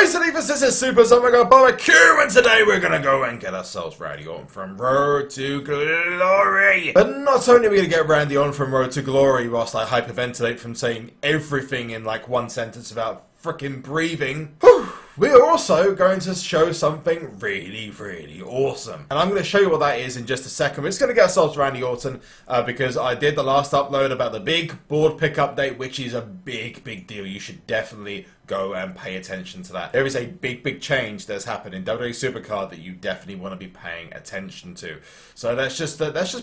Hey Sneakers, this is SuperZombGBBQ, and today we're gonna go and get ourselves Randy Orton from Road to Glory. But not only are we gonna get Randy Orton from Road to Glory whilst I hyperventilate from saying everything in like one sentence without freaking breathing, we are also going to show something really awesome. And I'm going to show you what that is in just a second. We're just going to get ourselves Randy Orton because I did the last upload about the big board pick update, which is a big deal. You should definitely go and pay attention to that. There is a big change that's happened in WWE SuperCard that you definitely want to be paying attention to. So let's just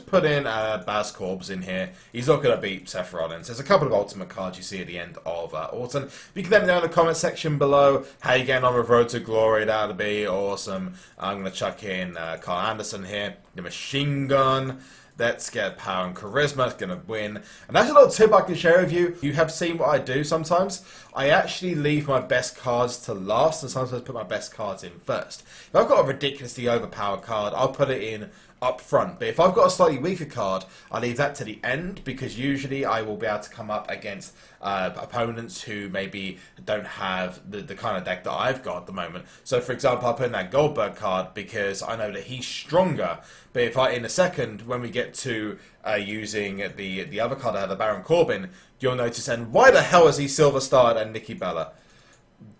put in Baz Corbs in here. He's not going to beat Seth Rollins. There's a couple of ultimate cards you see at the end of Orton. You can let me know in the comment section below how you getting on with Road to Glory. That would be awesome. I'm going to chuck in Carl Anderson here, the Machine Gun. Let's get power and charisma. It's going to win. And that's a little tip I can share with you. You have seen what I do sometimes. I actually leave my best cards to last, and sometimes put my best cards in first. If I've got a ridiculously overpowered card, I'll put it in up front. But if I've got a slightly weaker card, I leave that to the end, because usually I will be able to come up against opponents who maybe don't have the kind of deck that I've got at the moment. So for example, I'll put in that Goldberg card because I know that he's stronger. But if in a second, when we get to using the other card I had, the Baron Corbin, you'll notice, and why the hell is he Silver Starred and Nikki Bella?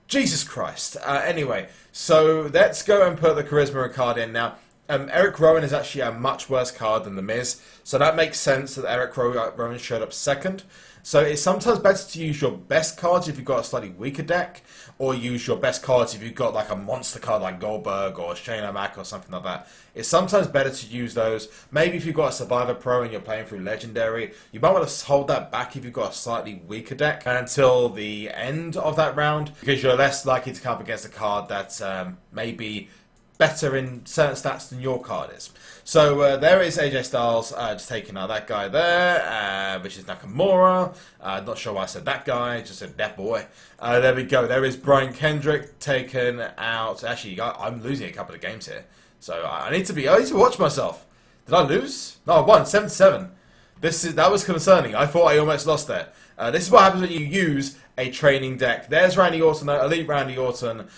Jesus Christ. Anyway, so let's go and put the Charisma card in now. Eric Rowan is actually a much worse card than The Miz, so that makes sense that Eric Rowan showed up second. So it's sometimes better to use your best cards if you've got a slightly weaker deck, or use your best cards if you've got like a monster card like Goldberg or Shane O'Mac or something like that. It's sometimes better to use those. Maybe if you've got a Survivor Pro and you're playing through Legendary, you might want to hold that back if you've got a slightly weaker deck until the end of that round, because you're less likely to come up against a card that's maybe better in certain stats than your card is. So there is AJ Styles just taking out that guy there, which is Nakamura. Not sure why I said that guy, just said that boy. There we go. There is Brian Kendrick taken out. Actually, I'm losing a couple of games here, so I need to watch myself. Did I lose? No, I won 7-7. That was concerning. I thought I almost lost there. This is what happens when you use a training deck. There's Randy Orton, Elite Randy Orton.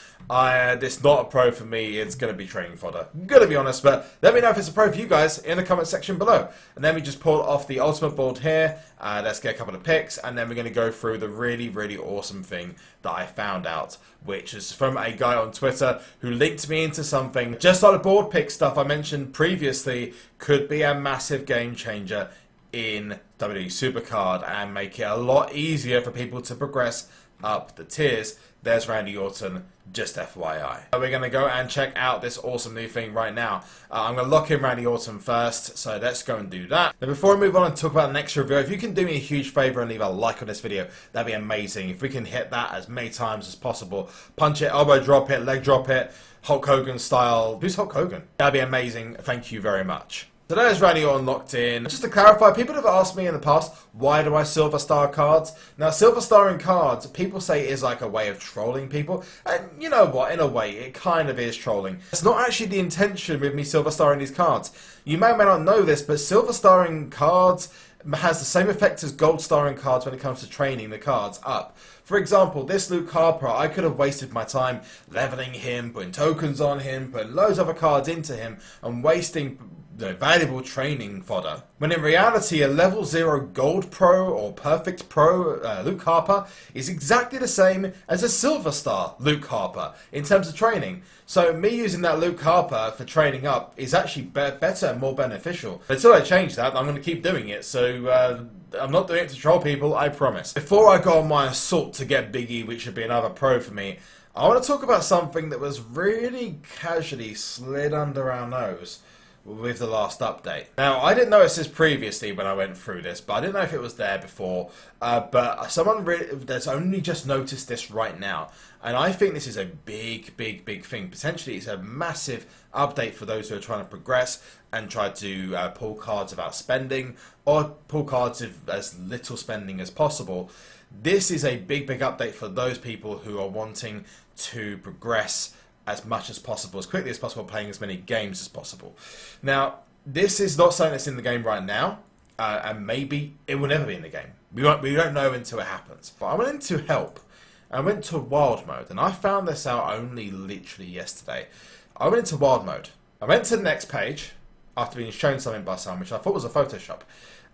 This not a pro for me. It's going to be training fodder. I'm going to be honest, but let me know if it's a pro for you guys in the comment section below. And then we just pull off the ultimate board here. Let's get a couple of picks, and then we're going to go through the really awesome thing that I found out, which is from a guy on Twitter who linked me into something. Just like the board pick stuff I mentioned previously could be a massive game changer in WWE SuperCard and make it a lot easier for people to progress up the tiers. There's Randy Orton, just FYI. We're going to go and check out this awesome new thing right now. I'm going to lock in Randy Orton first, so let's go and do that. Now before we move on and talk about the next review, if you can do me a huge favour and leave a like on this video, that'd be amazing. If we can hit that as many times as possible, punch it, elbow drop it, leg drop it, Hulk Hogan style. Who's Hulk Hogan? That'd be amazing. Thank you very much. So there's Randy Orton locked in. Just to clarify, people have asked me in the past, why do I silver star cards? Now, silver starring cards, people say is like a way of trolling people. And you know what, in a way, it kind of is trolling. It's not actually the intention with me silver starring these cards. You may or may not know this, but silver starring cards has the same effect as gold starring cards when it comes to training the cards up. For example, this Luke Harper, I could have wasted my time leveling him, putting tokens on him, putting loads of other cards into him, and wasting valuable training fodder. When in reality, a level 0 gold pro or perfect pro Luke Harper is exactly the same as a silver star Luke Harper in terms of training. So me using that Luke Harper for training up is actually better and more beneficial. Until I change that, I'm going to keep doing it. So I'm not doing it to troll people, I promise. Before I go on my assault to get Big E, which should be another pro for me, I want to talk about something that was really casually slid under our nose with the last update. Now, I didn't notice this previously when I went through this, but I didn't know if it was there before. But someone that's only just noticed this right now, and I think this is a big thing. Potentially, it's a massive update for those who are trying to progress and try to pull cards without spending, or pull cards with as little spending as possible. This is a big update for those people who are wanting to progress as much as possible, as quickly as possible, playing as many games as possible. Now, this is not something that's in the game right now, and maybe it will never be in the game. We don't know until it happens. But I'm willing to help and I went to wild mode, and I found this out only literally yesterday. I went into wild mode. I went to the next page after being shown something by someone, which I thought was a Photoshop,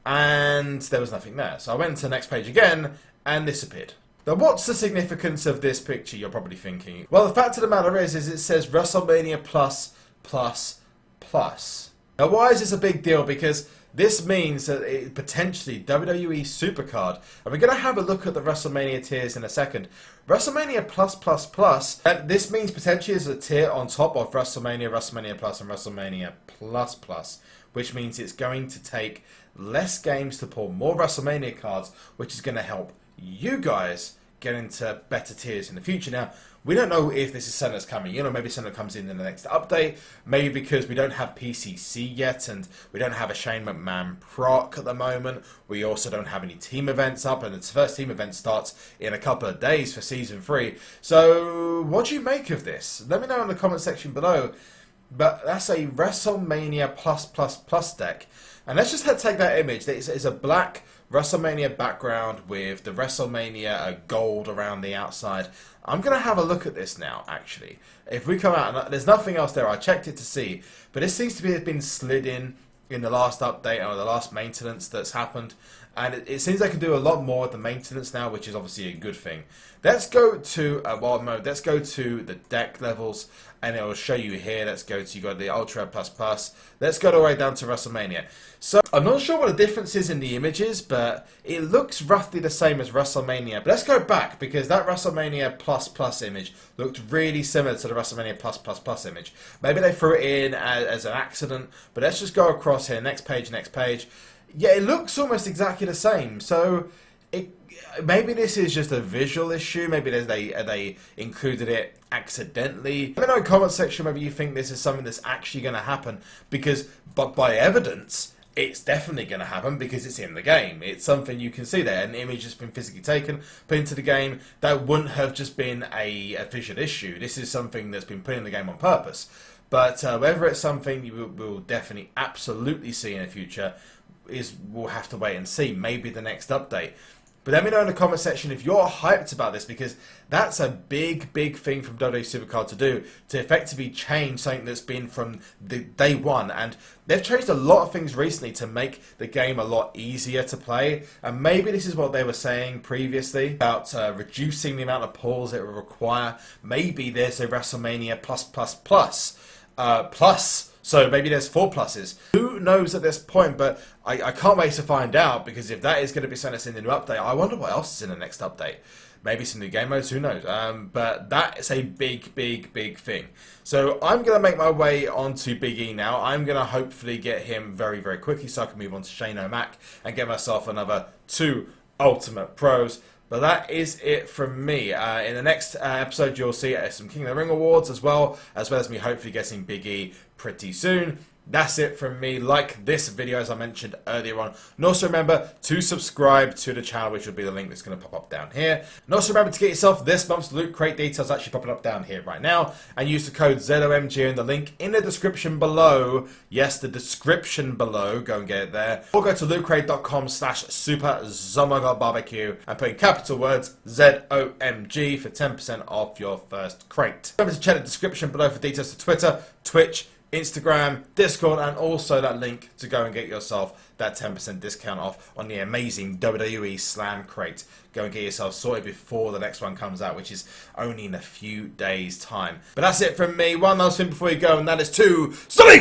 and there was nothing there. So I went to the next page again, and this appeared. Now, what's the significance of this picture, you're probably thinking? Well, the fact of the matter is it says WrestleMania plus, plus, plus. Now, why is this a big deal? Because this means that it potentially WWE SuperCard, and we're going to have a look at the WrestleMania tiers in a second. WrestleMania plus, plus, plus, and this means potentially is a tier on top of WrestleMania, WrestleMania plus, and WrestleMania plus, plus, which means it's going to take less games to pull more WrestleMania cards, which is going to help you guys get into better tiers in the future. Now, we don't know if this is something that's coming. You know, maybe something comes in the next update. Maybe because we don't have PCC yet, and we don't have a Shane McMahon proc at the moment. We also don't have any team events up, and its first team event starts in a couple of days for Season 3. So, what do you make of this? Let me know in the comment section below. But that's a WrestleMania plus, plus, plus deck. And let's just take that image. It's a black WrestleMania background with the WrestleMania gold around the outside. I'm going to have a look at this now, actually. If we come out, and there's nothing else there, I checked it to see, but this seems to have been slid in the last update or the last maintenance that's happened. And it seems I can do a lot more with the maintenance now, which is obviously a good thing. Let's go to wild mode. Let's go to the deck levels, and it will show you here. Let's go to, you got the Ultra plus plus. Let's go all the way down to WrestleMania. So I'm not sure what the difference is in the images, but it looks roughly the same as WrestleMania. But let's go back, because that WrestleMania plus plus image looked really similar to the WrestleMania plus plus plus image. Maybe they threw it in as an accident, but let's just go across here. Next page, next page. Yeah, it looks almost exactly the same. So maybe this is just a visual issue. Maybe they included it accidentally. Let me know in the comment section whether you think this is something that's actually going to happen. But by evidence, it's definitely going to happen because it's in the game. It's something you can see there. An image has been physically taken, put into the game. That wouldn't have just been a visual issue. This is something that's been put in the game on purpose. But whether it's something you will definitely absolutely see in the future, we'll have to wait and see. Maybe the next update. But let me know in the comment section if you're hyped about this, because that's a big, big thing from WWE SuperCard to do, to effectively change something that's been from the day one. And they've changed a lot of things recently to make the game a lot easier to play. And maybe this is what they were saying previously about reducing the amount of pulls it will require. Maybe there's a WrestleMania plus, plus, plus. Plus. So maybe there's 4 pluses. Who knows at this point, but I can't wait to find out, because if that is going to be sent us in the new update, I wonder what else is in the next update. Maybe some new game modes, who knows. But that is a big, big, big thing. So I'm going to make my way onto Big E now. I'm going to hopefully get him very, very quickly so I can move on to Shane O'Mac and get myself another 2 Ultimate Pros. But that is it from me. In the next episode, you'll see some King of the Ring awards as well as me hopefully getting Big E pretty soon. That's it from me. Like this video, as I mentioned earlier on. And also remember to subscribe to the channel, which will be the link that's going to pop up down here. And also remember to get yourself this month's Loot Crate details actually popping up down here right now. And use the code ZOMG in the link in the description below. Yes, the description below. Go and get it there. Or go to lootcrate.com/SuperZomgbBBQ and put in capital words ZOMG for 10% off your first crate. Remember to check the description below for details to Twitter, Twitch, Instagram, Discord, and also that link to go and get yourself that 10% discount off on the amazing WWE Slam Crate. Go and get yourself sorted before the next one comes out, which is only in a few days' time. But that's it from me. One last thing before you go, and that is to sleep!